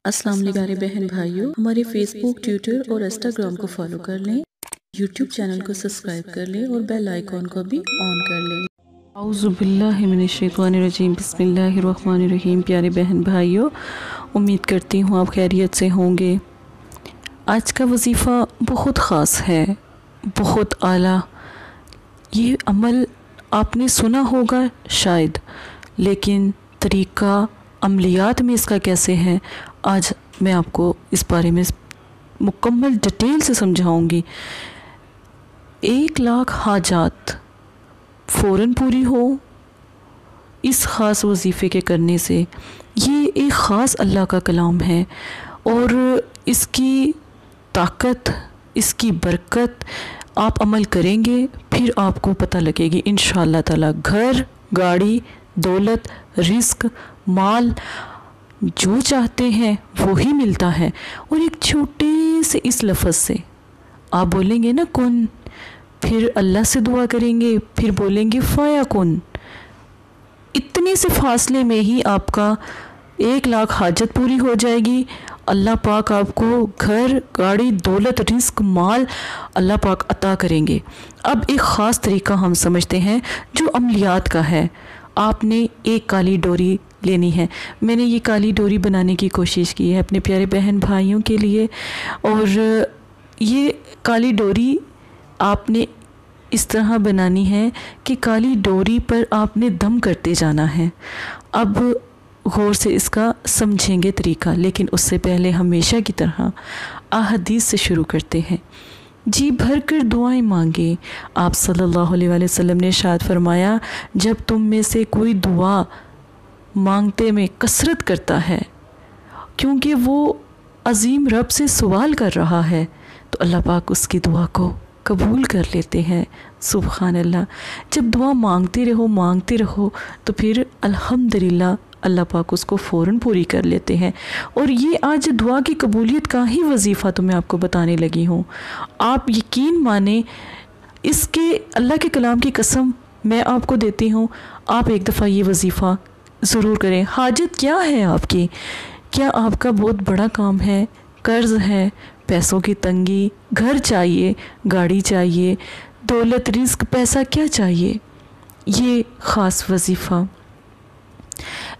السلام علیکم پیارے بہن بھائیوں، ہمارے فیس بک، ٹویٹر اور انسٹاگرام کو فالو کر لیں، یوٹیوب چینل کو سبسکرائب کر لیں اور بیل آئیکن کو بھی آن کر لیں۔ اعوذ باللہ من الشیطان الرجیم، بسم اللہ الرحمن الرحیم۔ پیارے بہن بھائیوں، امید کرتی ہوں آپ خیریت سے ہوں گے۔ آج کا وظیفہ بہت خاص ہے، بہت اعلیٰ۔ یہ عمل آپ نے سنا ہوگا شاید، لیکن طریقہ عملیات میں اس کا کیسے ہے، آج میں آپ کو اس بارے میں مکمل ڈیٹیل سے سمجھاؤں گی۔ 1,00,000 حاجات فوراً پوری ہو اس خاص وظیفے کے کرنے سے۔ یہ ایک خاص اللہ کا کلام ہے اور اس کی طاقت، اس کی برکت آپ عمل کریں گے، پھر آپ کو پتہ لگے گی انشاءاللہ تعالی۔ گھر، گاڑی، دولت، رزق، مال جو چاہتے ہیں وہی ملتا ہے۔ اور ایک چھوٹے سے اس لفظ سے آپ بولیں گے نا کن، پھر اللہ سے دعا کریں گے، پھر بولیں گے فیکن، اتنے سے فاصلے میں ہی آپ کا 1,00,000 حاجت پوری ہو جائے گی۔ اللہ پاک آپ کو گھر، گاڑی، دولت، رزق، مال اللہ پاک عطا کریں گے۔ اب ایک خاص طریقہ ہم سمجھتے ہیں جو عملیات کا ہے۔ آپ نے ایک کالی ڈوری لینی ہے۔ میں نے یہ کالی ڈوری بنانے کی کوشش کی ہے اپنے پیارے بہن بھائیوں کے لیے، اور یہ کالی ڈوری آپ نے اس طرح بنانی ہے کہ کالی ڈوری پر آپ نے دم کرتے جانا ہے۔ اب غور سے اس کا سمجھیں گے طریقہ، لیکن اس سے پہلے ہمیشہ کی طرح احادیث سے شروع کرتے ہیں۔ جی بھر کر دعائیں مانگے۔ آپ صلی اللہ علیہ وآلہ وسلم نے ارشاد فرمایا، جب تم میں سے کوئی دعا مانگتے میں کثرت کرتا ہے کیونکہ وہ عظیم رب سے سوال کر رہا ہے، تو اللہ پاک اس کی دعا کو قبول کر لیتے ہیں۔ سبحان اللہ۔ جب دعا مانگتے رہو تو پھر الحمدللہ اللہ پاک اس کو فوراً پوری کر لیتے ہیں۔ اور یہ آج دعا کی قبولیت کا ہی وظیفہ تو میں آپ کو بتانے لگی ہوں۔ آپ یقین مانیں، اس کے اللہ کے کلام کی قسم میں آپ کو دیتی ہوں، آپ ایک دفعہ یہ وظیفہ ضرور کریں۔ حاجت کیا ہے آپ کی؟ کیا آپ کا بہت بڑا کام ہے؟ قرض ہے، پیسوں کی تنگی، گھر چاہیے، گاڑی چاہیے، دولت، رزق، پیسہ کیا چاہیے؟ یہ خاص وظیفہ،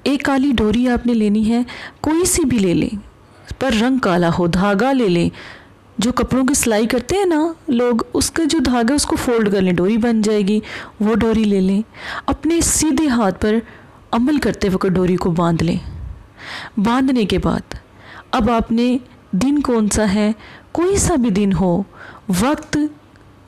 ایک کالی ڈوری آپ نے لینی ہے، کوئی سی بھی لے لیں، پر رنگ کالا ہو، دھاگا لے لیں۔ جو کپڑوں کی سلائی کرتے ہیں نا لوگ، اس کا جو دھاگا اس کو فولڈ کر لیں، ڈوری بن جائے گی، وہ ڈوری لے لیں۔ اپنے سیدھے ہاتھ پر عمل کرتے وقت ڈوری کو باندھ لیں۔ باندھنے کے بعد اب آپ نے دن کون سا ہے، کوئی سا بھی دن ہو، وقت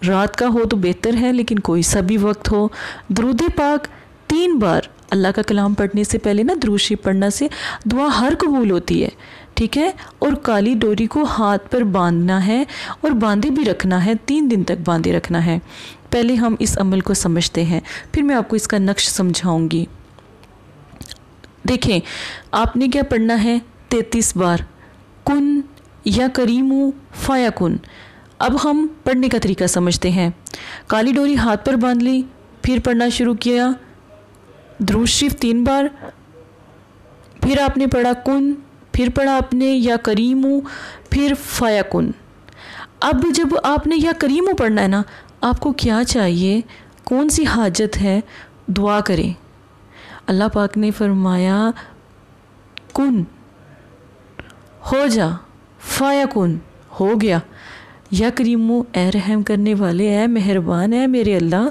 رات کا ہو تو بہتر ہے، لیکن کوئی سا بھی وقت ہو، درود پاک 3 بار اللہ کا کلام پڑھنے سے پہلے نا درود شریف پڑھنا سے دعا ہر قبول ہوتی ہے، ٹھیک ہے؟ اور کالی ڈوری کو ہاتھ پر باندھنا ہے اور باندھے بھی رکھنا ہے، 3 دن تک باندھے رکھنا ہے۔ پہلے ہم اس عمل کو سمجھتے ہیں، پھر میں آپ کو اس کا نقش سمجھاؤں گی۔ دیکھیں، آپ نے کیا پڑھنا ہے؟ 33 بار کن یا کریم فیکن۔ اب ہم پڑھنے کا طریقہ سمجھتے ہیں۔ کالی ڈوری ہاتھ پر باندھ لی، پھر پڑھنا شروع کیا، درود شریف 3 بار، پھر آپ نے پڑھا کن، پھر پڑھا آپ نے یا کریم، پھر فیکن۔ اب جب آپ نے یا کریم پڑھنا ہے نا، آپ کو کیا چاہیے، کون سی حاجت ہے، دعا کریں۔ اللہ پاک نے فرمایا کن ہو جا، فیکن ہو گیا، یا کریم اے رحم کرنے والے، اے مہربان، اے میرے اللہ،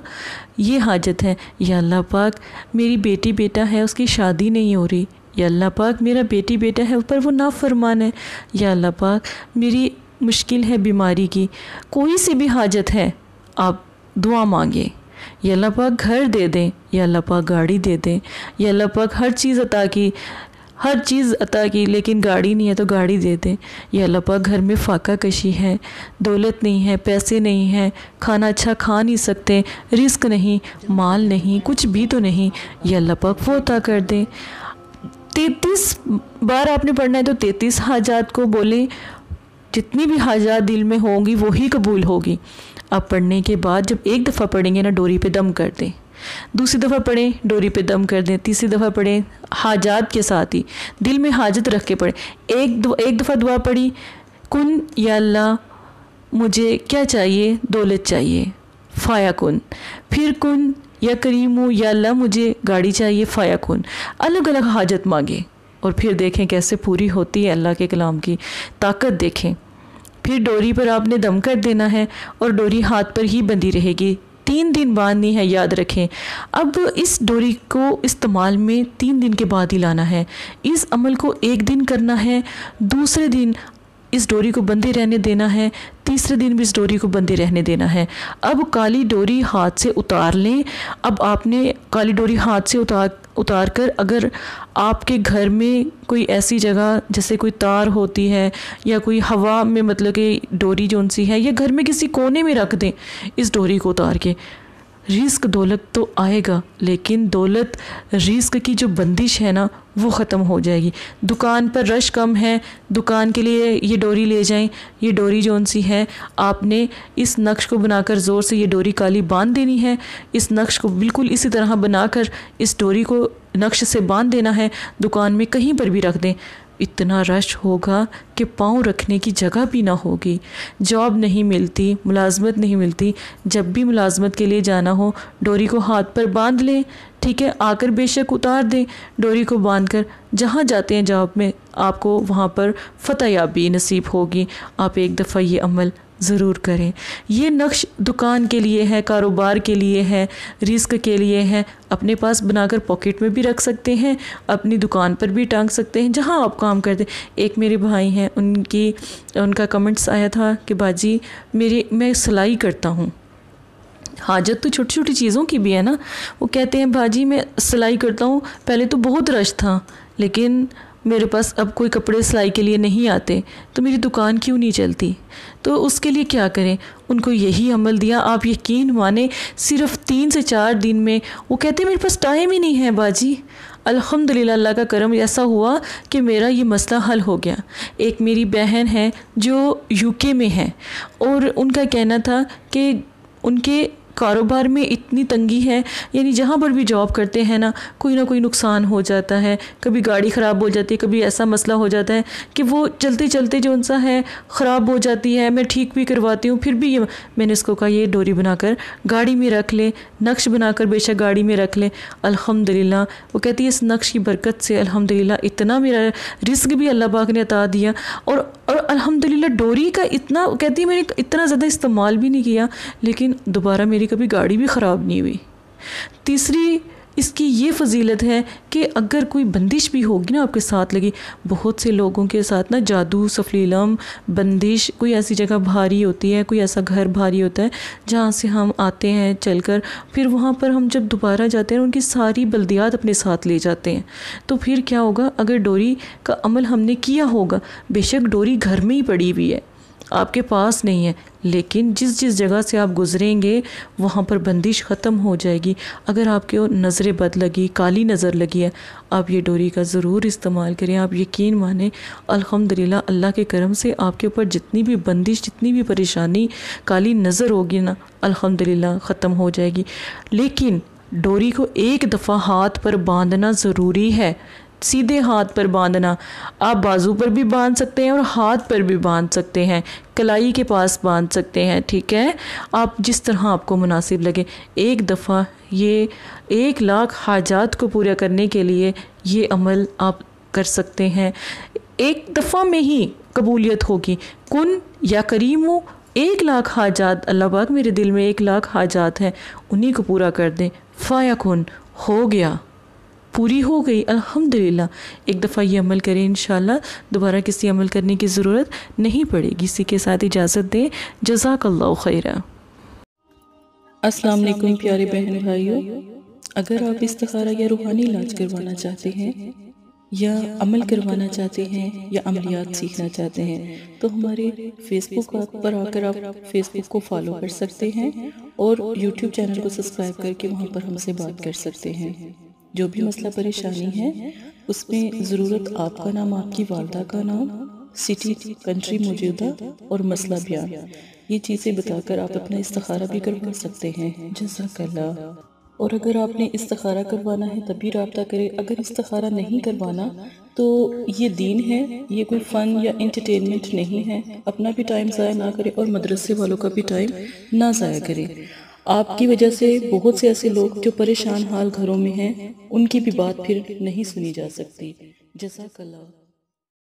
یہ حاجت ہے۔ یا اللہ پاک میری بیٹی بیٹا ہے، اس کی شادی نہیں ہو رہی، یا اللہ پاک میرا بیٹی بیٹا ہے پر وہ نافرمان ہے، یا اللہ پاک میری مشکل ہے بیماری کی، کوئی سی بھی حاجت ہے آپ دعا مانگیں۔ یا اللہ پاک گھر دے دیں، یا اللہ پاک گاڑی دے دیں، یا اللہ پاک ہر چیز عطا کی لیکن گاڑی نہیں ہے تو گاڑی دے دیں۔ یا اللہ پاک گھر میں فاقہ کشی ہے، دولت نہیں ہے، پیسے نہیں ہیں، کھانا اچھا کھا نہیں سکتے، رزق نہیں، مال نہیں، کچھ بھی تو نہیں، یا اللہ پاک وہ عطا کر دیں۔ 33 بار آپ نے پڑھنا ہے تو 33 حاجات کو بولیں، جتنی بھی حاجات دل میں ہوں گی وہی قبول ہوگی۔ اب پڑھنے کے بعد جب ایک دفعہ پڑھیں گے نا، ڈوری پہ دم کر دیں۔ دوسری دفعہ پڑھیں ڈوری پہ دم کر دیں، تیسری دفعہ پڑھیں حاجات کے ساتھ ہی، دل میں حاجت رکھ کے پڑھیں۔ ایک دفعہ دعا پڑھی، کن یا اللہ مجھے کیا چاہیے، دولت چاہیے، فایا کن۔ پھر کن یا کریم یا اللہ مجھے گاڑی چاہیے، فایا کن۔ الگ الگ حاجت مانگے اور پھر دیکھیں کیسے پوری ہوتی ہے اللہ کے کلام کی طاقت دیکھیں۔ پھر ڈوری پر آپ نے دم کر دینا ہے اور ڈوری ہاتھ پر ہی بندھی رہے گی، 3 دن باندھنی ہے، یاد رکھیں۔ اب اس ڈوری کو استعمال میں 3 دن کے بعد ہی لانا ہے۔ اس عمل کو 1 دن کرنا ہے، دوسرے دن اس ڈوری کو بندھے رہنے دینا ہے، تیسرے دن بھی اس ڈوری کو بندھے رہنے دینا ہے۔ اب کالی ڈوری ہاتھ سے اتار لیں۔ اب آپ نے کالی ڈوری ہاتھ سے اتار کر اگر آپ کے گھر میں کوئی ایسی جگہ جیسے کوئی تار ہوتی ہے یا کوئی ہوا میں مطلب کہ ڈوری جون سی ہے، یا گھر میں کسی کونے میں رکھ دیں اس ڈوری کو اتار کے۔ رزق دولت تو آئے گا، لیکن دولت رزق کی جو بندش ہے نا وہ ختم ہو جائے گی۔ دکان پر رش کم ہے، دکان کے لیے یہ ڈوری لے جائیں۔ یہ ڈوری جون سی ہے آپ نے اس نقش کو بنا کر زور سے یہ ڈوری کالی باندھ دینی ہے۔ اس نقش کو بالکل اسی طرح بنا کر اس ڈوری کو نقش سے باندھ دینا ہے، دکان میں کہیں پر بھی رکھ دیں۔ اتنا رش ہوگا کہ پاؤں رکھنے کی جگہ بھی نہ ہوگی، جاب نہیں ملتی، ملازمت نہیں ملتی۔ جب بھی ملازمت کے لیے جانا ہو ڈوری کو ہاتھ پر باندھ لیں، ٹھیک ہے، آ کر بے شک اتار دیں ڈوری کو باندھ کر، جہاں جاتے ہیں جاب میں آپ کو وہاں پر فتح یابی نصیب ہوگی۔ آپ ایک دفعہ یہ عمل ضرور کریں۔ یہ نقش دکان کے لیے ہے، کاروبار کے لیے ہے، رزق کے لیے ہے۔ اپنے پاس بنا کر پاکٹ میں بھی رکھ سکتے ہیں، اپنی دکان پر بھی ٹانگ سکتے ہیں، جہاں آپ کام کرتے ہیں۔ ایک میرے بھائی ہیں، ان کا کمنٹس آیا تھا کہ باجی میں سلائی کرتا ہوں۔ حاجت تو چھوٹی چھوٹی چیزوں کی بھی ہے نا۔ وہ کہتے ہیں باجی میں سلائی کرتا ہوں، پہلے تو بہت رش تھا لیکن میرے پاس اب کوئی کپڑے سلائی کے لیے نہیں آتے، تو میری دکان کیوں نہیں چلتی؟ تو اس کے لیے کیا کریں؟ ان کو یہی عمل دیا، آپ یقین مانیں صرف 3 سے 4 دن میں وہ کہتے ہیں میرے پاس ٹائم ہی نہیں ہے باجی۔ الحمدللہ اللہ کا کرم ایسا ہوا کہ میرا یہ مسئلہ حل ہو گیا۔ ایک میری بہن ہے جو UK میں ہے، اور ان کا کہنا تھا کہ ان کے کاروبار میں اتنی تنگی ہے، یعنی جہاں پر بھی جاب کرتے ہیں نا کوئی نہ کوئی نقصان ہو جاتا ہے، کبھی گاڑی خراب ہو جاتی ہے، کبھی ایسا مسئلہ ہو جاتا ہے کہ وہ چلتے چلتے جو ان سا ہے خراب ہو جاتی ہے، میں ٹھیک بھی کرواتی ہوں، پھر بھی میں نے اس کو کہا یہ ڈوری بنا کر گاڑی میں رکھ لے، نقش بنا کر بے شک گاڑی میں رکھ لے۔ الحمدللہ وہ کہتی ہے اس نقش کی برکت سے الحمدللہ اتنا میرا رزق بھی اللہ پاک نے عطا دیا، اور الحمدللہ ڈوری کا اتنا کہتی ہے میں نے اتنا زیادہ استعمال بھی نہیں کیا، لیکن دوبارہ میری کبھی گاڑی بھی خراب نہیں ہوئی۔ تیسری اس کی یہ فضیلت ہے کہ اگر کوئی بندش بھی ہوگی نا آپ کے ساتھ لگی، بہت سے لوگوں کے ساتھ نا جادو، سفلیلم، بندش، کوئی ایسی جگہ بھاری ہوتی ہے، کوئی ایسا گھر بھاری ہوتا ہے جہاں سے ہم آتے ہیں چل کر، پھر وہاں پر ہم جب دوبارہ جاتے ہیں ان کی ساری بلدیات اپنے ساتھ لے جاتے ہیں، تو پھر کیا ہوگا؟ اگر ڈوری کا عمل ہم نے کیا ہوگا، بے شک ڈوری گھر میں ہی پڑی ہوئی ہے، آپ کے پاس نہیں ہے، لیکن جس جگہ سے آپ گزریں گے وہاں پر بندش ختم ہو جائے گی۔ اگر آپ کے نظر بد لگی، کالی نظر لگی ہے، آپ یہ ڈوری کا ضرور استعمال کریں۔ آپ یقین مانیں الحمدللہ اللہ کے کرم سے آپ کے اوپر جتنی بھی بندش، جتنی بھی پریشانی، کالی نظر ہوگی نا الحمدللہ ختم ہو جائے گی۔ لیکن ڈوری کو 1 دفعہ ہاتھ پر باندھنا ضروری ہے، سیدھے ہاتھ پر باندھنا۔ آپ بازو پر بھی باندھ سکتے ہیں اور ہاتھ پر بھی باندھ سکتے ہیں، کلائی کے پاس باندھ سکتے ہیں، ٹھیک ہے، آپ جس طرح آپ کو مناسب لگے۔ 1 دفعہ یہ 1 لاکھ حاجات کو پورا کرنے کے لیے یہ عمل آپ کر سکتے ہیں۔ 1 دفعہ میں ہی قبولیت ہوگی۔ کن یا کریم ہو، 1 لاکھ حاجات، اللہ پاک میرے دل میں 1 لاکھ حاجات ہیں، انہی کو پورا کر دیں۔ فیکن ہو گیا، پوری ہو گئی الحمدللہ۔ 1 دفعہ یہ عمل کریں، انشاءاللہ دوبارہ کسی عمل کرنے کی ضرورت نہیں پڑے گی۔ اسی کے ساتھ اجازت دیں، جزاک اللہ خیرہ۔ السلام علیکم پیارے بہن بھائیوں، اگر آپ استخارہ یا روحانی علاج کروانا چاہتے ہیں یا عمل کروانا چاہتے ہیں یا عملیات سیکھنا چاہتے ہیں تو ہمارے فیس بک پر آ کر آپ فیس بک کو فالو کر سکتے ہیں اور یوٹیوب چینل کو سبسکرائب کر کے وہاں پر ہم سے بات کر سکتے ہیں۔ جو بھی مسئلہ پریشانی ہے اس میں ضرورت آپ کا نام، آپ کی والدہ کا نام، سٹی، کنٹری موجودہ اور مسئلہ بیان، یہ چیزیں بتا کر آپ اپنا استخارہ بھی کروا سکتے ہیں۔ جزاک اللہ۔ اور اگر آپ نے استخارہ کروانا ہے تبھی رابطہ کرے. اگر استخارہ نہیں کروانا تو یہ دین ہے، یہ کوئی فن یا انٹرٹینمنٹ نہیں ہے. اپنا بھی ٹائم ضائع نہ کرے اور مدرسے والوں کا بھی ٹائم نہ ضائع کرے. آپ کی وجہ سے بہت سے ایسے لوگ جو پریشان حال گھروں میں ہیں، ان کی بھی بات پھر نہیں سنی جا سکتی. جزاک اللہ.